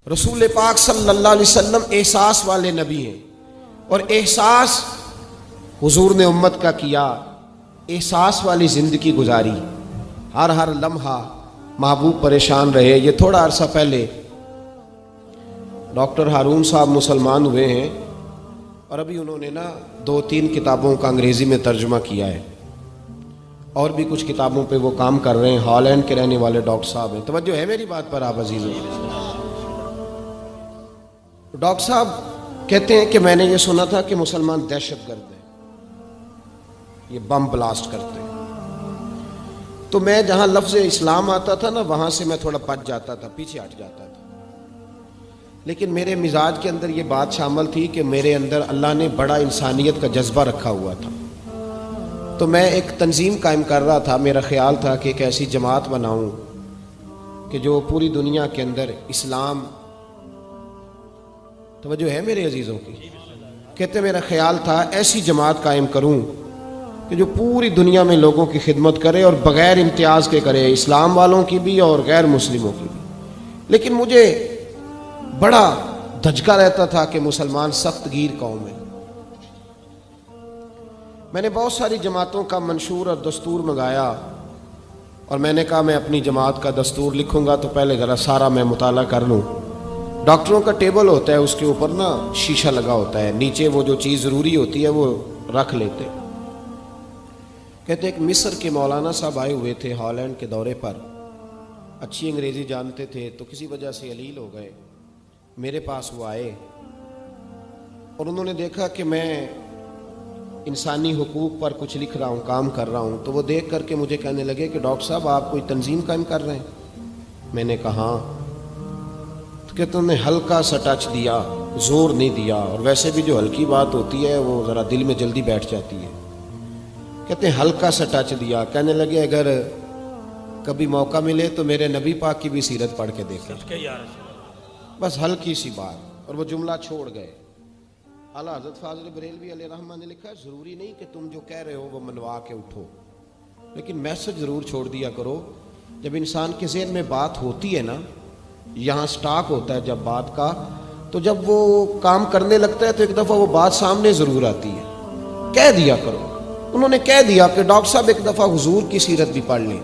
رسول پاک صلی اللہ علیہ وسلم احساس والے نبی ہیں، اور احساس حضور نے امت کا کیا، احساس والی زندگی گزاری، ہر لمحہ محبوب پریشان رہے۔ یہ تھوڑا عرصہ پہلے ڈاکٹر ہارون صاحب مسلمان ہوئے ہیں، اور ابھی انہوں نے 2-3 کتابوں کا انگریزی میں ترجمہ کیا ہے، اور بھی کچھ کتابوں پہ وہ کام کر رہے ہیں۔ ہالینڈ کے رہنے والے ڈاکٹر صاحب ہیں۔ توجہ ہے میری بات پر آپ عزیزوں؟ ڈاکٹر صاحب کہتے ہیں کہ میں نے یہ سنا تھا کہ مسلمان دہشت گرد ہیں، یہ بم بلاسٹ کرتے ہیں۔ تو میں جہاں لفظ اسلام آتا تھا وہاں سے میں تھوڑا بچ جاتا تھا، پیچھے ہٹ جاتا تھا، لیکن میرے مزاج کے اندر یہ بات شامل تھی کہ میرے اندر اللہ نے بڑا انسانیت کا جذبہ رکھا ہوا تھا۔ تو میں ایک تنظیم قائم کر رہا تھا، میرا خیال تھا کہ ایک ایسی جماعت بناؤں کہ جو پوری دنیا کے اندر اسلام، توجہ ہے میرے عزیزوں کی؟ کہتے میرا خیال تھا ایسی جماعت قائم کروں کہ جو پوری دنیا میں لوگوں کی خدمت کرے، اور بغیر امتیاز کے کرے، اسلام والوں کی بھی اور غیر مسلموں کی بھی۔ لیکن مجھے بڑا دھچکا رہتا تھا کہ مسلمان سخت گیر قوم ہے۔ میں نے بہت ساری جماعتوں کا منشور اور دستور منگایا، اور میں نے کہا میں اپنی جماعت کا دستور لکھوں گا تو پہلے ذرا سارا میں مطالعہ کر لوں۔ ڈاکٹروں کا ٹیبل ہوتا ہے، اس کے اوپر شیشہ لگا ہوتا ہے، نیچے وہ جو چیز ضروری ہوتی ہے وہ رکھ لیتے۔ کہتے ایک مصر کے مولانا صاحب آئے ہوئے تھے ہالینڈ کے دورے پر، اچھی انگریزی جانتے تھے، تو کسی وجہ سے علیل ہو گئے۔ میرے پاس وہ آئے اور انہوں نے دیکھا کہ میں انسانی حقوق پر کچھ لکھ رہا ہوں، کام کر رہا ہوں، تو وہ دیکھ کر کے مجھے کہنے لگے کہ ڈاکٹر صاحب آپ کوئی تنظیم قائم کر رہے ہیں؟ میں نے کہا ہاں۔ تو کہتے انہوں نے ہلکا سا ٹچ دیا، زور نہیں دیا، اور ویسے بھی جو ہلکی بات ہوتی ہے وہ ذرا دل میں جلدی بیٹھ جاتی ہے۔ کہتے ہیں ہلکا سا ٹچ دیا، کہنے لگے اگر کبھی موقع ملے تو میرے نبی پاک کی بھی سیرت پڑھ کے دیکھیں، بس ہلکی سی بات، اور وہ جملہ چھوڑ گئے۔ اعلیٰ حضرت فاضل بریلوی علیہ رحمہ نے لکھا ہے ضروری نہیں کہ تم جو کہہ رہے ہو وہ منوا کے اٹھو، لیکن میسج ضرور چھوڑ دیا کرو۔ جب انسان کے ذہن میں بات ہوتی ہے یہاں سٹاک ہوتا ہے جب بات کا، تو جب وہ کام کرنے لگتا ہے تو ایک دفعہ وہ بات سامنے ضرور آتی ہے۔ کہہ دیا کرو۔ انہوں نے کہہ دیا کہ ڈاکٹر صاحب ایک دفعہ حضور کی سیرت بھی پڑھ لیں۔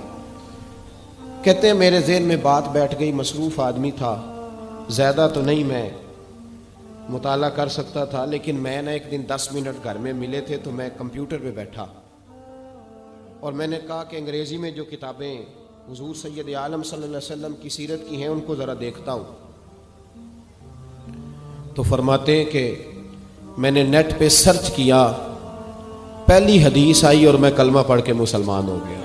کہتے ہیں میرے ذہن میں بات بیٹھ گئی، مصروف آدمی تھا، زیادہ تو نہیں میں مطالعہ کر سکتا تھا، لیکن میں ایک دن 10 منٹ گھر میں ملے تھے تو میں کمپیوٹر پہ بیٹھا، اور میں نے کہا کہ انگریزی میں جو کتابیں حضور سید عالم صلی اللہ علیہ وسلم کی سیرت کی ہیں ان کو ذرا دیکھتا ہوں۔ تو فرماتے ہیں کہ میں نے نیٹ پہ سرچ کیا، پہلی حدیث آئی اور میں کلمہ پڑھ کے مسلمان ہو گیا۔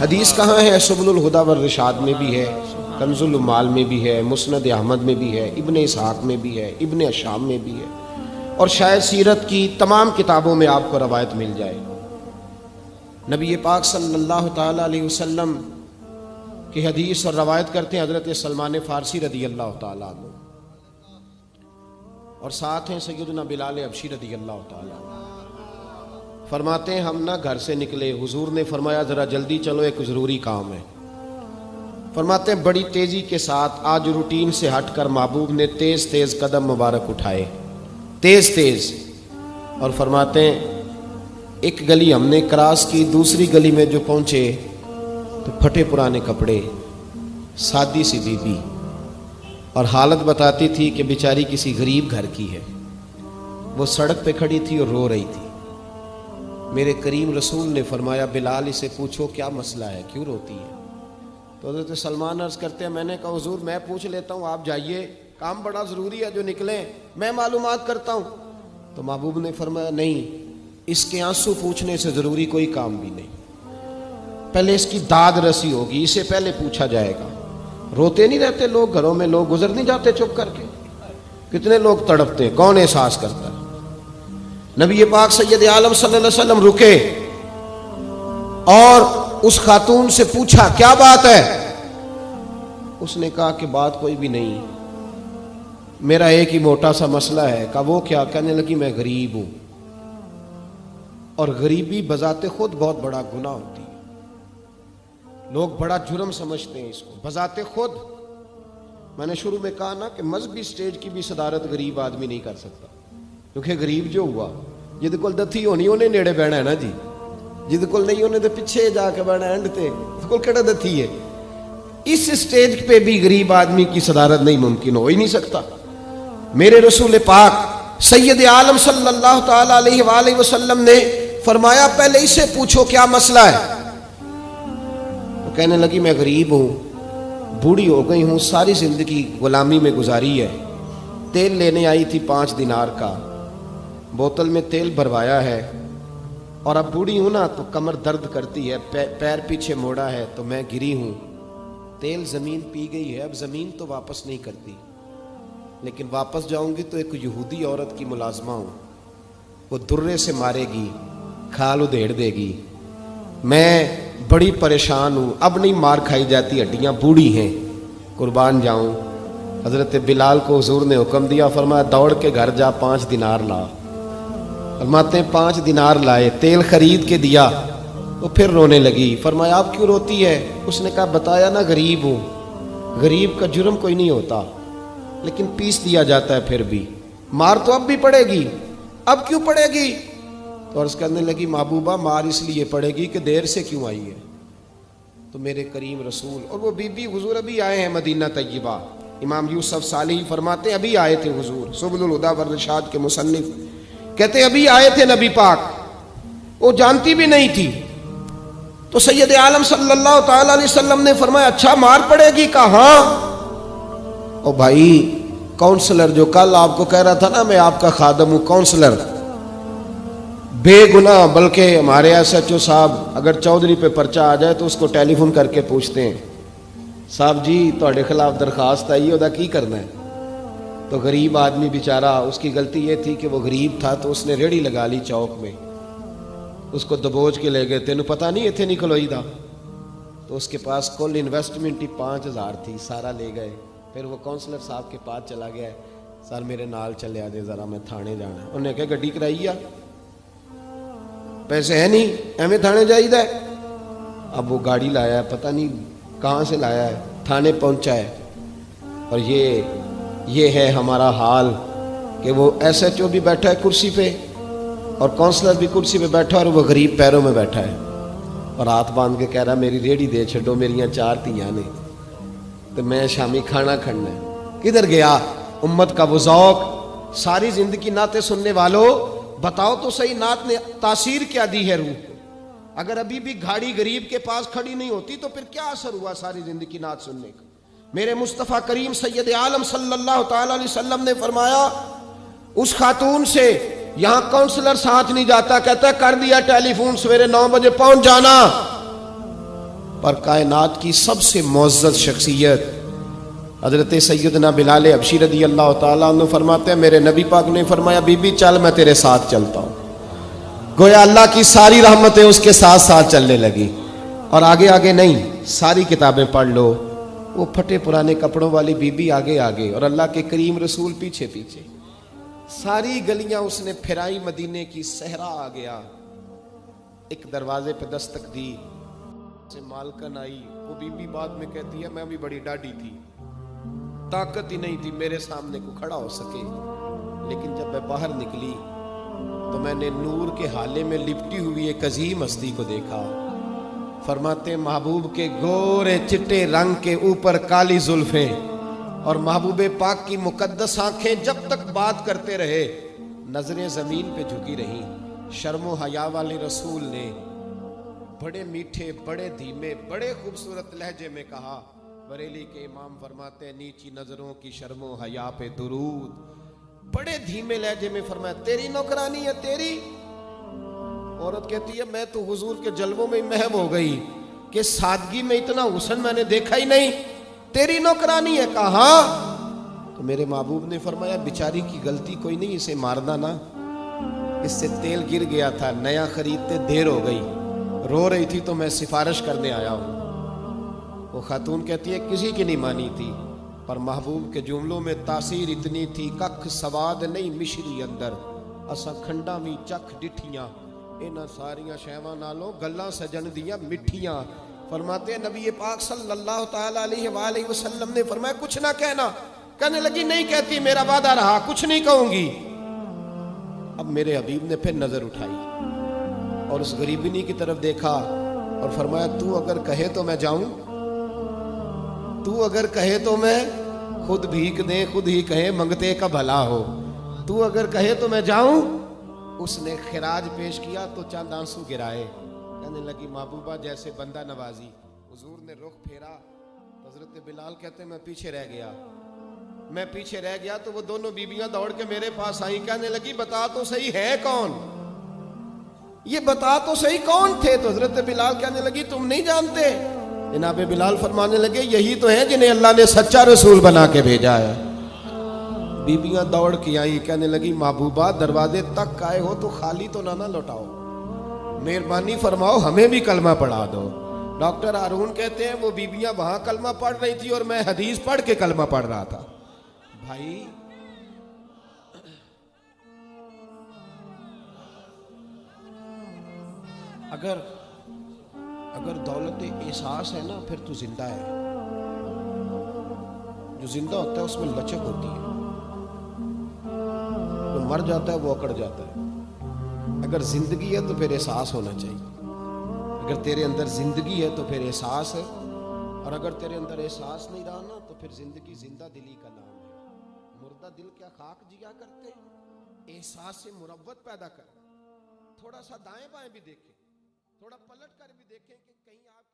حدیث کہاں ہے؟ سبل الہدی والرشاد میں بھی ہے، کنز العمال میں بھی ہے، مسند احمد میں بھی ہے، ابن اسحاق میں بھی ہے، ابن اشام میں بھی ہے، اور شاید سیرت کی تمام کتابوں میں آپ کو روایت مل جائے۔ نبی پاک صلی اللہ تعالی علیہ وسلم کی حدیث اور روایت کرتے ہیں حضرت سلمان فارسی رضی اللہ تعالیٰ عنہ، اور ساتھ ہیں سیدنا بلال حبشی رضی اللہ تعالیٰ عنہ۔ فرماتے ہیں ہم گھر سے نکلے، حضور نے فرمایا ذرا جلدی چلو ایک ضروری کام ہے۔ فرماتے ہیں بڑی تیزی کے ساتھ آج روٹین سے ہٹ کر محبوب نے تیز تیز قدم مبارک اٹھائے، تیز تیز، اور فرماتے ہیں ایک گلی ہم نے کراس کی، دوسری گلی میں جو پہنچے تو پھٹے پرانے کپڑے، سادی سی بی بی، اور حالت بتاتی تھی کہ بیچاری کسی غریب گھر کی ہے۔ وہ سڑک پہ کھڑی تھی اور رو رہی تھی۔ میرے کریم رسول نے فرمایا بلال اسے پوچھو کیا مسئلہ ہے، کیوں روتی ہے؟ تو حضرت سلمان عرض کرتے ہیں میں نے کہا حضور میں پوچھ لیتا ہوں، آپ جائیے، کام بڑا ضروری ہے جو نکلیں، میں معلومات کرتا ہوں۔ تو محبوب نے فرمایا نہیں، اس کے آنسو پوچھنے سے ضروری کوئی کام بھی نہیں، پہلے اس کی داد رسی ہوگی، اسے پہلے پوچھا جائے گا۔ روتے نہیں رہتے لوگ گھروں میں، لوگ گزر نہیں جاتے چپ کر کے؟ کتنے لوگ تڑپتے ہیں، کون احساس کرتا ہے؟ نبی پاک سید عالم صلی اللہ علیہ وسلم رکے اور اس خاتون سے پوچھا کیا بات ہے؟ اس نے کہا کہ بات کوئی بھی نہیں، میرا ایک ہی موٹا سا مسئلہ ہے۔ کہا وہ کیا؟ کہنے لگی میں غریب ہوں، اور غریبی بذات خود بہت بڑا گناہ ہوتی ہے، لوگ بڑا جرم سمجھتے ہیں اس کو، بذات خود میں نے شروع میں کہا نا کہ مذہبی سٹیج کی بھی صدارت غریب آدمی نہیں کر سکتا، کیونکہ غریب جو ہوا جہد کول دتھی ہونی انہیں نیڑے بہنا ہے نا جی، جہد کول نہیں انہیں تو پیچھے جا کے بہنا اینڈ تے کول کہڑا دتھی ہے۔ اس سٹیج پہ بھی غریب آدمی کی صدارت نہیں ممکن ہو ہی نہیں سکتا۔ میرے رسول پاک سید عالم صلی اللہ تعالی علیہ وآلہ وسلم نے فرمایا پہلے اسے پوچھو کیا مسئلہ ہے۔ وہ کہنے لگی میں غریب ہوں، بوڑھی ہو گئی ہوں، ساری زندگی غلامی میں گزاری ہے، تیل لینے آئی تھی 5 دینار کا، بوتل میں تیل بھروایا ہے، اور اب بوڑھی ہوں نا تو کمر درد کرتی ہے، پیر پیچھے موڑا ہے تو میں گری ہوں، تیل زمین پی گئی ہے، اب زمین تو واپس نہیں کرتی، لیکن واپس جاؤں گی تو ایک یہودی عورت کی ملازمہ ہوں، وہ درے سے مارے گی، کھال ادھیڑ دے گی، میں بڑی پریشان ہوں، اب نہیں مار کھائی جاتی، ہڈیاں بوڑھی ہیں، قربان جاؤں۔ حضرت بلال کو حضور نے حکم دیا، فرمایا دوڑ کے گھر جا 5 دینار لا۔ فرماتے ہیں 5 دینار لائے، تیل خرید کے دیا، وہ پھر رونے لگی۔ فرمایا آپ کیوں روتی ہے؟ اس نے کہا بتایا نا غریب ہوں، غریب کا جرم کوئی نہیں ہوتا لیکن پیس دیا جاتا ہے، پھر بھی مار تو اب بھی پڑے گی، اب کیوں پڑے گی؟ تو عرض کرنے لگی محبوبہ مار اس لیے پڑے گی کہ دیر سے کیوں آئی ہے۔ تو میرے کریم رسول اور وہ بی بی حضور ابھی آئے ہیں مدینہ طیبہ، امام یوسف صالحی فرماتے ہیں ابھی آئے تھے حضور، سبل الہدی والرشاد کے مصنف کہتے ہیں ابھی آئے تھے نبی پاک، وہ جانتی بھی نہیں تھی۔ تو سید عالم صلی اللہ تعالی علیہ وسلم نے فرمایا اچھا مار پڑے گی؟ کہا ہاں۔ او بھائی کونسلر جو کل آپ کو کہہ رہا تھا نا میں آپ کا خادم ہوں، کونسلر بے گناہ، بلکہ ہمارے ایس ایچ او صاحب اگر چودھری پہ پرچہ آ جائے تو اس کو ٹیلی فون کر کے پوچھتے ہیں صاحب جی تہاڈے خلاف درخواست آئی ہے، کی کرنا ہے؟ تو غریب آدمی بیچارہ، اس کی غلطی یہ تھی کہ وہ غریب تھا تو اس نے ریڑھی لگا لی چوک میں، اس کو دبوچ کے لے گئے، تینوں پتہ نہیں اتنے نہیں کھلوئی دا، تو اس کے پاس کل انویسٹمنٹ ہی 5000 تھی، سارا لے گئے۔ پھر وہ کونسلر صاحب کے پاس چلا گیا، سر میرے نال چلے آجے ذرا میں تھانے جانا ہے۔ انہوں نے کہا گڈی کرائی آ، پیسے ہے نہیں ایویں تھانے جائیدا ہے۔ اب وہ گاڑی لایا ہے، پتہ نہیں کہاں سے لایا ہے، تھانے پہنچا ہے، اور یہ ہے ہمارا حال کہ وہ ایس ایچ او بھی بیٹھا ہے کرسی پہ اور کونسلر بھی کرسی پہ بیٹھا اور وہ غریب پیروں میں بیٹھا ہے اور ہاتھ باندھ کے کہہ رہا میری ریڑھی دے چھڈو، میریاں 4 تیاں نے تو میں شامی کھانا کھڑنا ہے۔ کدھر گیا امت کا وہ ذوق؟ ساری زندگی نعتیں سننے والوں بتاؤ تو صحیح نعت نے تاثیر کیا دی ہے روح کو؟ اگر ابھی بھی گھاڑی غریب کے پاس کھڑی نہیں ہوتی تو پھر کیا اثر ہوا ساری زندگی نعت سننے کا؟ میرے مصطفیٰ کریم سید عالم صلی اللہ تعالی علیہ وسلم نے فرمایا اس خاتون سے یہاں کونسلر ساتھ نہیں جاتا، کہتا ہے کر دیا ٹیلی فون، سویرے 9 بجے پہنچ جانا۔ پر کائنات کی سب سے معزز شخصیت حضرت سیدنا بلال حبشی رضی اللہ تعالیٰ عنہ فرماتے ہیں میرے نبی پاک نے فرمایا بی بی چل میں تیرے ساتھ چلتا ہوں، گویا اللہ کی ساری رحمتیں اس کے ساتھ ساتھ چلنے لگی۔ اور آگے آگے نہیں، ساری کتابیں پڑھ لو، وہ پھٹے پرانے کپڑوں والی بی بی آگے آگے اور اللہ کے کریم رسول پیچھے پیچھے، ساری گلیاں اس نے پھرائی، مدینے کی صحرا آ گیا، ایک دروازے پہ دستک دی، سے مالکن آئی، وہ بی بی بعد میں کہتی ہے میں بھی بڑی ڈاڈی تھی، طاقت ہی نہیں تھی میرے سامنے کو کھڑا ہو سکے، لیکن جب میں باہر نکلی تو میں نے نور کے حالے میں لپٹی ہوئی ایک عظیم ہستی کو دیکھا۔ فرماتے محبوب کے گورے چٹے رنگ کے اوپر کالی زلفیں اور محبوب پاک کی مقدس آنکھیں جب تک بات کرتے رہے نظریں زمین پہ جھکی رہیں۔ شرم و حیا والے رسول نے بڑے میٹھے، بڑے دھیمے، بڑے خوبصورت لہجے میں کہا، بریلی کے امام فرماتے ہیں نیچی نظروں کی شرم و حیا پہ درود، بڑے دھیمے لہجے میں فرمایا تیری نوکرانی ہے تیری؟ عورت کہتی ہے میں تو حضور کے جلووں میں محو ہو گئی کہ سادگی میں اتنا حسن میں نے دیکھا ہی نہیں، تیری نوکرانی ہے؟ کہا تو میرے محبوب نے فرمایا بیچاری کی غلطی کوئی نہیں، اسے مارنا نا، اس سے تیل گر گیا تھا، نیا خریدتے دیر ہو گئی، رو رہی تھی تو میں سفارش کرنے آیا ہوں۔ وہ خاتون کہتی ہے کسی کی نہیں مانی تھی، پر محبوب کے جملوں میں تاثیر اتنی تھی، ککھ سواد نہیں مشری اندر، اسا کھنڈا بھی چکھ ڈٹھیاں، انہاں ساریاں شیواں نالوں گلاں سجن دیاں مٹھیاں، فرماتے ہیں نبی پاک صلی اللہ تعالی علیہ وآلہ وسلم نے فرمایا کچھ نہ کہنا. کہنے لگی نہیں کہتی, میرا وعدہ رہا, کچھ نہیں کہوں گی. اب میرے حبیب نے پھر نظر اٹھائی اور اس غریبنی کی طرف دیکھا اور فرمایا تو اگر کہے تو میں جاؤں, تو اگر کہے تو میں خود بھیک دیں, خود ہی کہے منگتے کا بھلا ہو, تو اگر کہے تو میں جاؤں. اس نے خراج پیش کیا تو چند آنسو گرائے. کہنے لگی محبوبہ جیسے بندہ نوازی. حضور نے رخ پھیرا, حضرت بلال کہتے ہیں میں پیچھے رہ گیا تو وہ دونوں بیویاں دوڑ کے میرے پاس آئیں. کہنے لگی بتا تو صحیح ہے کون, یہ بتا تو صحیح کون تھے. تو حضرت بلال کہنے لگی تم نہیں جانتے. جناب بلال فرمانے لگے یہی تو ہیں جنہیں اللہ نے سچا رسول بنا کے بھیجا ہے. بیبیاں دوڑ کے آئیں. کہنے لگی محبوبہ دروازے تک آئے ہو تو خالی تو نہ لوٹاؤ, مہربانی فرماؤ ہمیں بھی کلمہ پڑھا دو. ڈاکٹر ہارون کہتے ہیں وہ بیبیاں وہاں کلمہ پڑھ رہی تھی اور میں حدیث پڑھ کے کلمہ پڑھ رہا تھا. بھائی اگر دولت احساس ہے نا پھر تو زندہ ہے. جو زندہ ہوتا ہے اس میں لچک ہوتی ہے, جو مر جاتا ہے وہ اکڑ جاتا ہے. اگر زندگی ہے تو پھر احساس ہونا چاہیے. اگر تیرے اندر زندگی ہے تو پھر احساس ہے, اور اگر تیرے اندر احساس نہیں رہا نا تو پھر زندگی زندہ دلی کا نام ہے. مردہ دل کیا خاک جیا کرتے, احساس سے مروت پیدا کر. تھوڑا سا دائیں بائیں بھی دیکھیں, تھوڑا پلٹ کر بھی دیکھیں کہ کہیں آپ